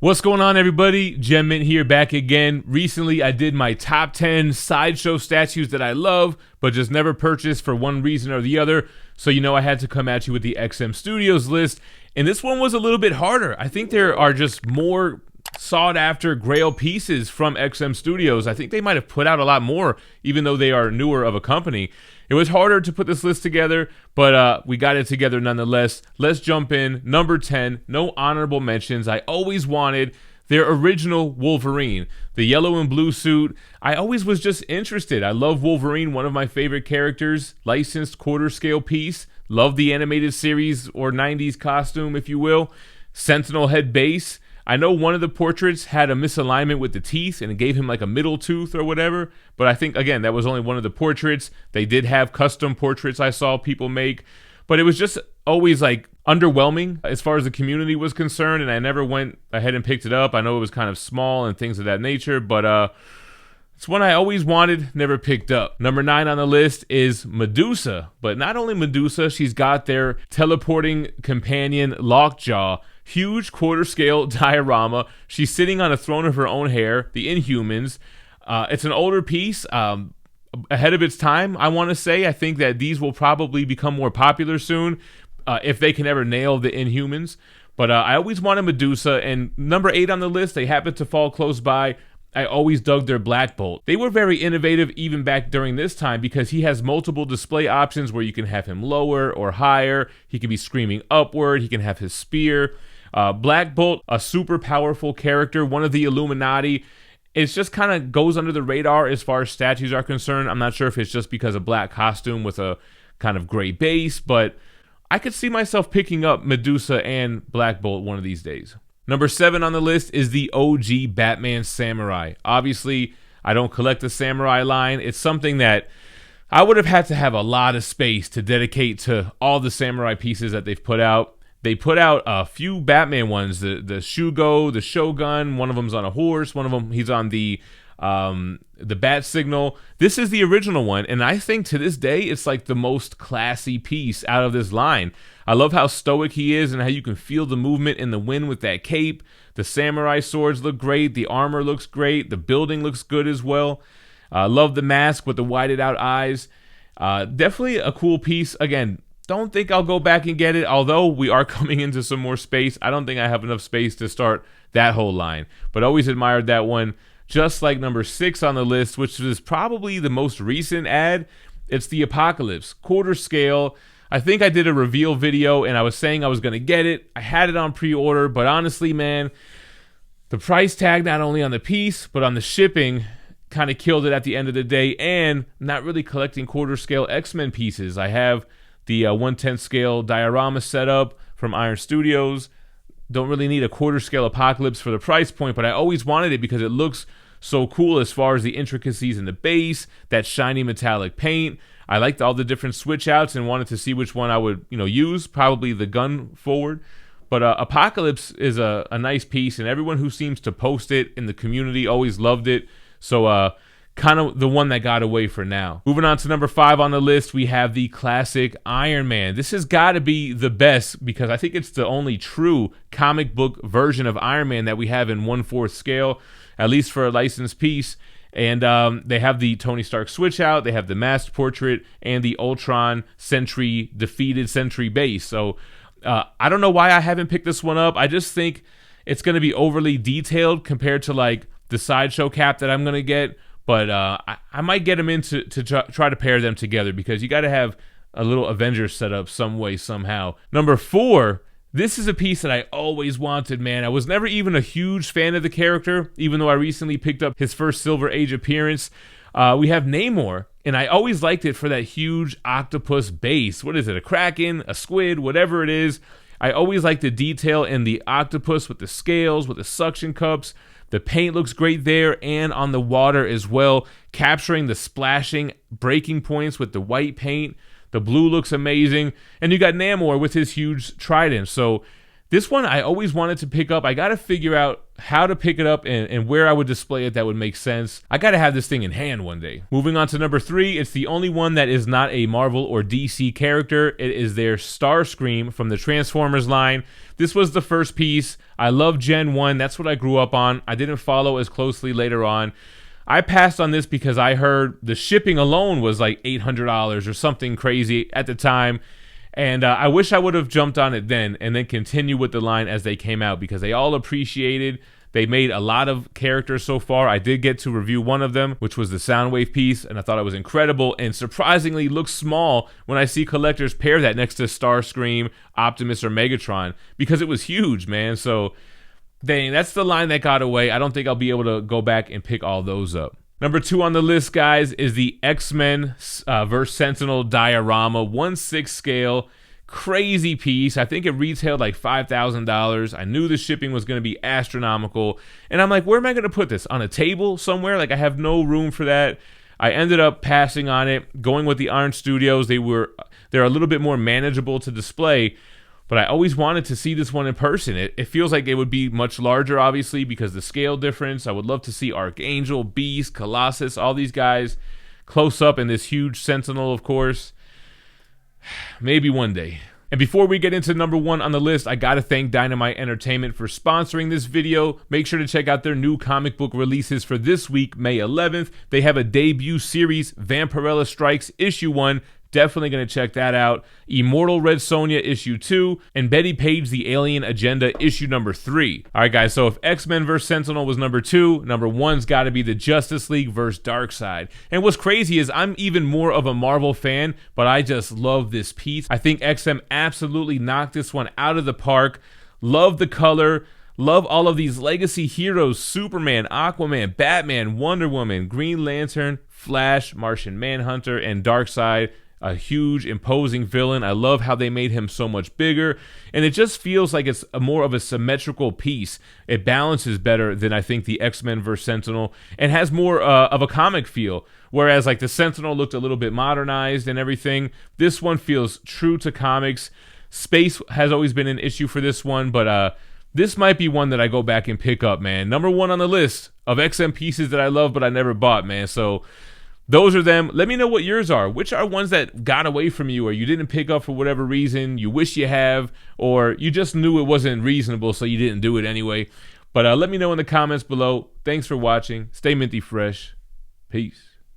What's going on, everybody? GemMint here, back again. Recently, I did my top 10 sideshow statues that I love, but just never purchased for one reason or the other. So, I had to come at you with the XM Studios list. And this one was a little bit harder. I think there are just more sought-after grail pieces from XM Studios. I think they might have put out a lot more, even though they are newer of a company. It was harder to put this list together, but we got it together nonetheless. Let's jump in. Number 10, no honorable mentions. I always wanted their original Wolverine, the yellow and blue suit. I always was just interested. I love Wolverine, one of my favorite characters, licensed quarter scale piece. Love the animated series or 90s costume, if you will. Sentinel head base. I know one of the portraits had a misalignment with the teeth and it gave him like a middle tooth or whatever, but I think, again, that was only one of the portraits. They did have custom portraits I saw people make, but it was just always like underwhelming as far as the community was concerned, and I never went ahead and picked it up. I know it was kind of small and things of that nature, but it's one I always wanted, never picked up. Number 9 on the list is Medusa, but not only Medusa, she's got their teleporting companion Lockjaw. Huge quarter scale diorama. She's sitting on a throne of her own hair, the Inhumans. It's an older piece, ahead of its time, I want to say. I think that these will probably become more popular soon, if they can ever nail the Inhumans. But I always wanted Medusa, and number 8 on the list, they happen to fall close by. I always dug their Black Bolt. They were very innovative even back during this time because he has multiple display options where you can have him lower or higher. He can be screaming upward. He can have his spear. Black Bolt, a super powerful character, one of the Illuminati. It just kind of goes under the radar as far as statues are concerned. I'm not sure if it's just because of black costume with a kind of gray base, but I could see myself picking up Medusa and Black Bolt one of these days. Number 7 on the list is the OG Batman Samurai. Obviously, I don't collect the Samurai line. It's something that I would have had to have a lot of space to dedicate to all the Samurai pieces that they've put out. They put out a few Batman ones, the Shugo, the Shogun. One of them's on a horse. One of them, he's on the Bat Signal. This is the original one, and I think to this day, it's like the most classy piece out of this line. I love how stoic he is and how you can feel the movement in the wind with that cape. The samurai swords look great. The armor looks great. The building looks good as well. Love the mask with the whited out eyes. Definitely a cool piece. Again, don't think I'll go back and get it, although we are coming into some more space. I don't think I have enough space to start that whole line, but always admired that one. Just like number 6 on the list, which is probably the most recent ad, it's the Apocalypse, quarter scale. I think I did a reveal video and I was saying I was going to get it. I had it on pre-order, but honestly, man, the price tag, not only on the piece, but on the shipping, kind of killed it at the end of the day, and not really collecting quarter scale X-Men pieces. I have the 1/10 scale diorama setup from Iron Studios. Don't really need a quarter scale Apocalypse for the price point, but I always wanted it because it looks so cool as far as the intricacies in the base, that shiny metallic paint. I liked all the different switch outs and wanted to see which one I would, use, probably the gun forward. But Apocalypse is a nice piece, and everyone who seems to post it in the community always loved it. So kind of the one that got away for now. Moving on to number 5 on the list, we have the classic Iron Man. This has got to be the best because I think it's the only true comic book version of Iron Man that we have in 1/4 scale, at least for a licensed piece. And they have the Tony Stark switch out, they have the masked portrait, and the Ultron Sentry, defeated Sentry base. So I don't know why I haven't picked this one up. I just think it's going to be overly detailed compared to like the sideshow cap that I'm going to get. But I might get them in to try to pair them together because you got to have a little Avengers setup some way, somehow. Number 4, this is a piece that I always wanted, man. I was never even a huge fan of the character, even though I recently picked up his first Silver Age appearance. We have Namor, and I always liked it for that huge octopus base. What is it, a kraken, a squid, whatever it is. I always like the detail in the octopus with the scales, with the suction cups. The paint looks great there and on the water as well, capturing the splashing breaking points with the white paint. The blue looks amazing. And you got Namor with his huge trident. So this one I always wanted to pick up. I got to figure out how to pick it up and where I would display it that would make sense. I gotta have this thing in hand one day. Moving on to number 3, it's the only one that is not a Marvel or DC character. It is their Starscream from the Transformers line. This was the first piece. I love Gen 1. That's what I grew up on. I didn't follow as closely later on. I passed on this because I heard the shipping alone was like $800 or something crazy at the time. And I wish I would have jumped on it then and then continue with the line as they came out, because they all appreciated. They made a lot of characters so far. I did get to review one of them, which was the Soundwave piece, and I thought it was incredible and surprisingly looks small when I see collectors pair that next to Starscream, Optimus, or Megatron, because it was huge, man. So, dang, that's the line that got away. I don't think I'll be able to go back and pick all those up. Number 2 on the list, guys, is the X-Men vs. Sentinel diorama, 1/6 scale. Crazy piece. I think it retailed like $5,000. I knew the shipping was going to be astronomical. And I'm like, where am I going to put this? On a table somewhere? Like, I have no room for that. I ended up passing on it, going with the Orange Studios. They're a little bit more manageable to display. But I always wanted to see this one in person. It feels like it would be much larger, obviously, because the scale difference. I would love to see Archangel, Beast, Colossus, all these guys close up in this huge Sentinel, of course. Maybe one day. And before we get into number 1 on the list, I gotta thank Dynamite Entertainment for sponsoring this video. Make sure to check out their new comic book releases for this week, May 11th. They have a debut series, Vampirella Strikes Issue 1. Definitely going to check that out. Immortal Red Sonja issue 2, and Betty Page the Alien Agenda issue number 3. All right, guys, so if X-Men vs. Sentinel was number 2, number 1's got to be the Justice League vs. Darkseid. And what's crazy is I'm even more of a Marvel fan, but I just love this piece. I think XM absolutely knocked this one out of the park. Love the color. Love all of these legacy heroes: Superman, Aquaman, Batman, Wonder Woman, Green Lantern, Flash, Martian Manhunter, and Darkseid. A huge, imposing villain. I love how they made him so much bigger, and it just feels like it's more of a symmetrical piece. It balances better than I think the X-Men vs. Sentinel, and has more of a comic feel, whereas like the Sentinel looked a little bit modernized and everything. This one feels true to comics. Space has always been an issue for this one, but this might be one that I go back and pick up, man. Number 1 on the list of XM pieces that I love but I never bought, man. So those are them. Let me know what yours are. Which are ones that got away from you, or you didn't pick up for whatever reason, you wish you have, or you just knew it wasn't reasonable so you didn't do it anyway. But let me know in the comments below. Thanks for watching. Stay minty fresh. Peace.